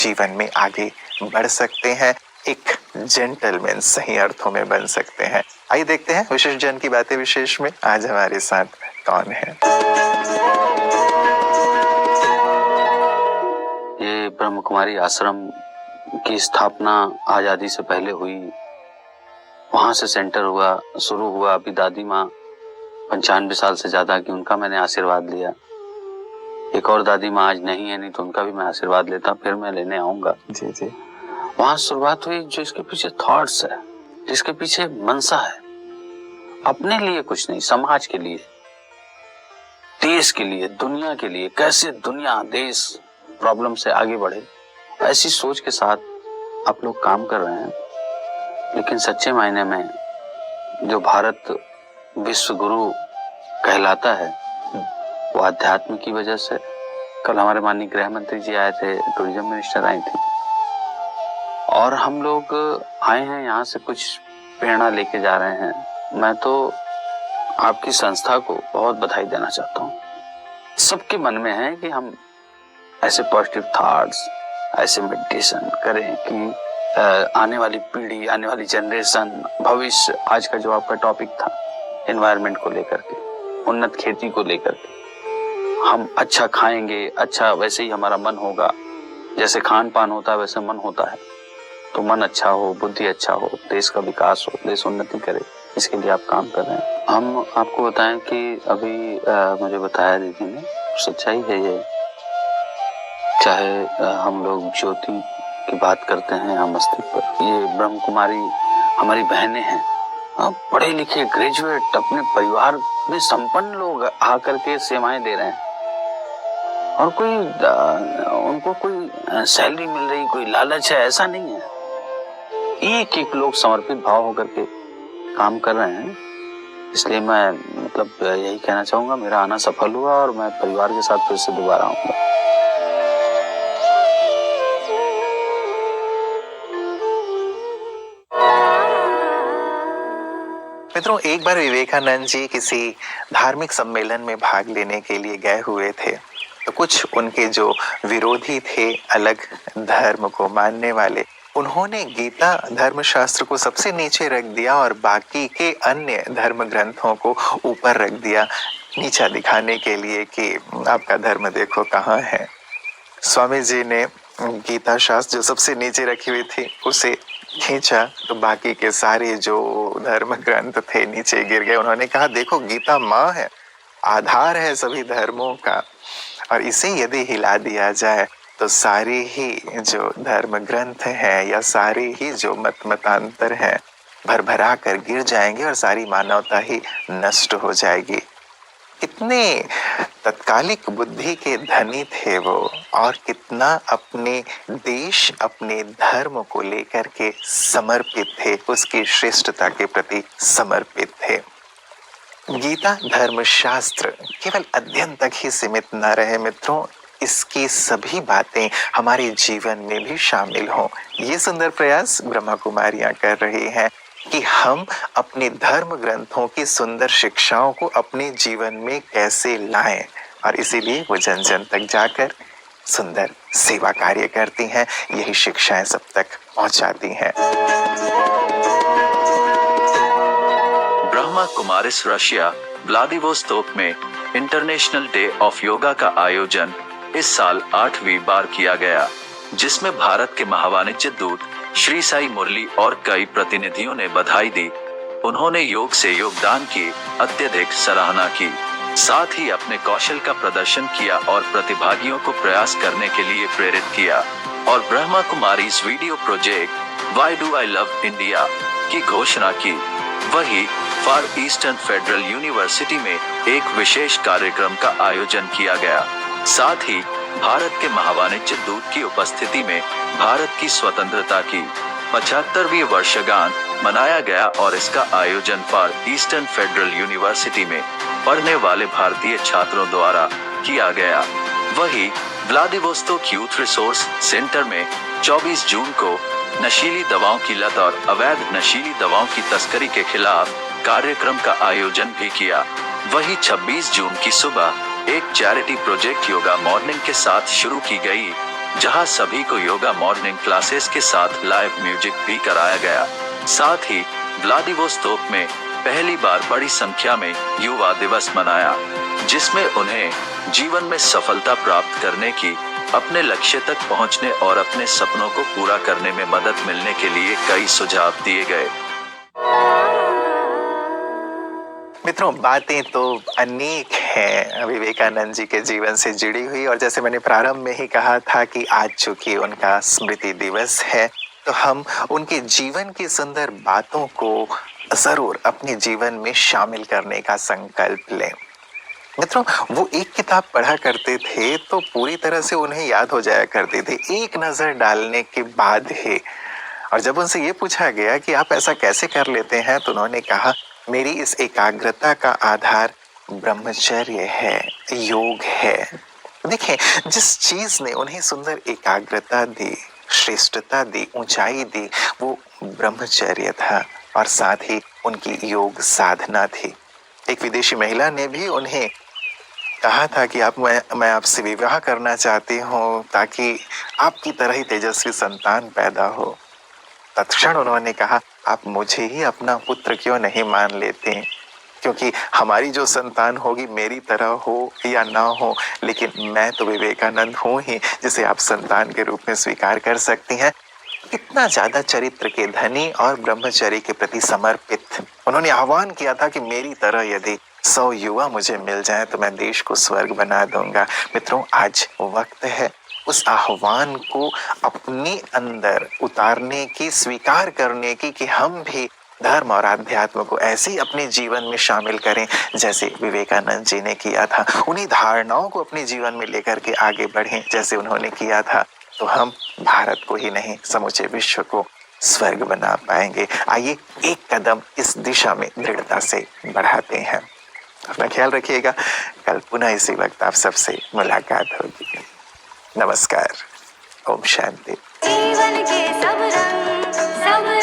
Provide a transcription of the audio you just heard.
जीवन में आगे बढ़ सकते हैं, एक जेंटलमैन सही अर्थों में बन सकते हैं। आइए देखते हैं विशेष जन की बातें विशेष में आज हमारे साथ कौन है। ये ब्रह्म कुमारी आश्रम की स्थापना आजादी से पहले हुई, वहां से सेंटर शुरू हुआ। अभी दादी माँ 95 साल से ज्यादा की, उनका मैंने आशीर्वाद लिया। एक और दादी माँ आज नहीं है, नहीं तो उनका भी मैं आशीर्वाद लेता, फिर मैं लेने आऊंगा। जी जी। वहां शुरुआत हुई। जो इसके पीछे थॉट्स है, जिसके पीछे मनसा है, अपने लिए कुछ नहीं, समाज के लिए, देश के लिए, दुनिया के लिए, कैसे दुनिया देश प्रॉब्लम से आगे बढ़े, ऐसी सोच के साथ आप लोग काम कर रहे हैं। लेकिन सच्चे मायने में जो भारत विश्व गुरु कहलाता है वो आध्यात्म की वजह से। कल हमारे माननीय गृह मंत्री जी आए थे, टूरिज्म मिनिस्टर आई थी, और हम लोग आए हैं यहाँ से कुछ प्रेरणा लेके जा रहे हैं। मैं तो आपकी संस्था को बहुत बधाई देना चाहता हूँ। सबके मन में है कि हम ऐसे पॉजिटिव थॉट्स, ऐसे मेडिटेशन करें कि आने वाली पीढ़ी, आने वाली जनरेशन, भविष्य, आज का जो आपका टॉपिक था एनवायरनमेंट को लेकर के, उन्नत खेती को लेकर के, हम अच्छा खाएंगे, अच्छा वैसे ही हमारा मन होगा, जैसे खान पान होता है वैसे मन होता है, तो मन अच्छा हो, बुद्धि अच्छा हो, देश का विकास हो, देश उन्नति करे, इसके लिए आप काम कर रहे हैं। हम आपको बताएं कि अभी मुझे बताया दीदी ने, सच्चाई है ये, चाहे हम लोग ज्योति की बात करते हैं या मस्तिष्क पर, ये ब्रह्म कुमारी हमारी बहनें हैं, पढ़े लिखे ग्रेजुएट, अपने परिवार में संपन्न लोग आकर के सेवाएं दे रहे हैं, और कोई उनको कोई सैलरी मिल रही, कोई लालच है, ऐसा नहीं है। एक एक लोग समर्पित भाव होकर के काम कर रहे हैं। इसलिए मैं मतलब यही कहना चाहूंगा, मेरा आना सफल हुआ और मैं परिवार के साथ फिर से दोबारा आऊंगा। मित्रों, एक बार विवेकानंद जी किसी धार्मिक सम्मेलन में भाग लेने के लिए गए हुए थे, तो कुछ उनके जो विरोधी थे, अलग धर्म को मानने वाले, उन्होंने गीता धर्मशास्त्र को सबसे नीचे रख दिया और बाकी के अन्य धर्म ग्रंथों को ऊपर रख दिया, नीचा दिखाने के लिए कि आपका धर्म देखो कहाँ है। स्वामी जी ने गीता शास्त्र जो सबसे नीचे रखी हुई थी उसे खींचा, तो बाकी के सारे जो धर्म ग्रंथ थे नीचे गिर गए। उन्होंने कहा, देखो गीता माँ है, आधार है सभी धर्मों का, और इसे यदि हिला दिया जाए तो सारे ही जो धर्म ग्रंथ हैं या सारे ही जो मतांतर हैं भरभरा कर गिर जाएंगे और सारी मानवता ही नष्ट हो जाएगी। कितने तत्कालिक बुद्धि के धनी थे वो, और कितना अपने देश, अपने धर्म को लेकर के समर्पित थे, उसकी श्रेष्ठता के प्रति समर्पित थे। गीता धर्मशास्त्र केवल अध्ययन तक ही सीमित न रहे मित्रों, इसकी सभी बातें हमारे जीवन में भी शामिल हों, ये सुंदर प्रयास ब्रह्मा कुमारियां कर रही हैं कि हम अपने धर्म ग्रंथों की सुंदर शिक्षाओं को अपने जीवन में कैसे लाएं, और इसीलिए वो जन जन तक जाकर सुंदर सेवा कार्य करती हैं, यही शिक्षाएं सब तक पहुंचाती हैं। ब्रह्मा कुमारीज रशिया व्लादिवोस्तोक में इंटरनेशनल डे ऑफ योगा का आयोजन इस साल 8वीं बार किया गया, जिसमें भारत के महावाणिज्य दूत श्री साई मुरली और कई प्रतिनिधियों ने बधाई दी। उन्होंने योग से योगदान की अत्यधिक सराहना की, साथ ही अपने कौशल का प्रदर्शन किया और प्रतिभागियों को प्रयास करने के लिए प्रेरित किया, और Brahma Kumaris video project why do I love India की घोषणा की। वही फार ईस्टर्न फेडरल यूनिवर्सिटी में एक विशेष कार्यक्रम का आयोजन किया गया। साथ ही भारत के महावाणिज्य दूत की उपस्थिति में भारत की स्वतंत्रता की 75वीं वर्षगांठ मनाया गया, और इसका आयोजन फार ईस्टर्न फेडरल यूनिवर्सिटी में पढ़ने वाले भारतीय छात्रों द्वारा किया गया। वही व्लादिवोस्तोक यूथ रिसोर्स सेंटर में 24 जून को नशीली दवाओं की लत और अवैध नशीली दवाओं की तस्करी के खिलाफ कार्यक्रम का आयोजन भी किया। वही 26 जून की सुबह एक चैरिटी प्रोजेक्ट योगा मॉर्निंग के साथ शुरू की गई, जहां सभी को योगा मॉर्निंग क्लासेस के साथ लाइव म्यूजिक भी कराया गया। साथ ही व्लादिवोस्तोक में पहली बार बड़ी संख्या में युवा दिवस मनाया, जिसमें उन्हें जीवन में सफलता प्राप्त करने की, अपने लक्ष्य तक पहुंचने और अपने सपनों को पूरा करने में मदद मिलने के लिए कई सुझाव दिए गए। मित्रों, बातें तो अनेक हैं विवेकानंद जी के जीवन से जुड़ी हुई, और जैसे मैंने प्रारंभ में ही कहा था कि आज चूंकि उनका स्मृति दिवस है, तो हम उनके जीवन की सुंदर बातों को जरूर अपने जीवन में शामिल करने का संकल्प लें। मित्रों, वो एक किताब पढ़ा करते थे तो पूरी तरह से उन्हें याद हो जाया करती थी एक नजर डालने के बाद ही। और जब उनसे ये पूछा गया कि आप ऐसा कैसे कर लेते हैं, तो उन्होंने कहा, मेरी इस एकाग्रता का आधार ब्रह्मचर्य है, योग है। देखिए, जिस चीज ने उन्हें सुंदर एकाग्रता दी, श्रेष्ठता दी, ऊंचाई दी, वो ब्रह्मचर्य था और साथ ही उनकी योग साधना थी। एक विदेशी महिला ने भी उन्हें कहा था कि मैं आपसे विवाह करना चाहती हूँ ताकि आपकी तरह ही तेजस्वी संतान पैदा हो। तत्क्षण उन्होंने कहा, आप मुझे ही अपना पुत्र क्यों नहीं मान लेते, क्योंकि हमारी जो संतान होगी मेरी तरह हो या ना हो, लेकिन मैं तो विवेकानंद हूँ ही जिसे आप संतान के रूप में स्वीकार कर सकती हैं। इतना ज्यादा चरित्र के धनी और ब्रह्मचर्य के प्रति समर्पित उन्होंने आह्वान किया था कि मेरी तरह यदि 100 युवा मुझे मिल जाएं तो मैं देश को स्वर्ग बना दूंगा। मित्रों, आज वक्त है उस आह्वान को अपने अंदर उतारने की, स्वीकार करने की, कि हम भी धर्म और आध्यात्म को ऐसे ही अपने जीवन में शामिल करें जैसे विवेकानंद जी ने किया था। उन्हीं धारणाओं को अपने जीवन में लेकर के आगे बढ़ें जैसे उन्होंने किया था, तो हम भारत को ही नहीं समूचे विश्व को स्वर्ग बना पाएंगे। आइए एक कदम इस दिशा में दृढ़ता से बढ़ाते हैं। अपना ख्याल रखिएगा। कल पुनः इसी वक्त आप सबसे मुलाकात होगी। नमस्कार। ओम शांति। जीवन के सब रंग सब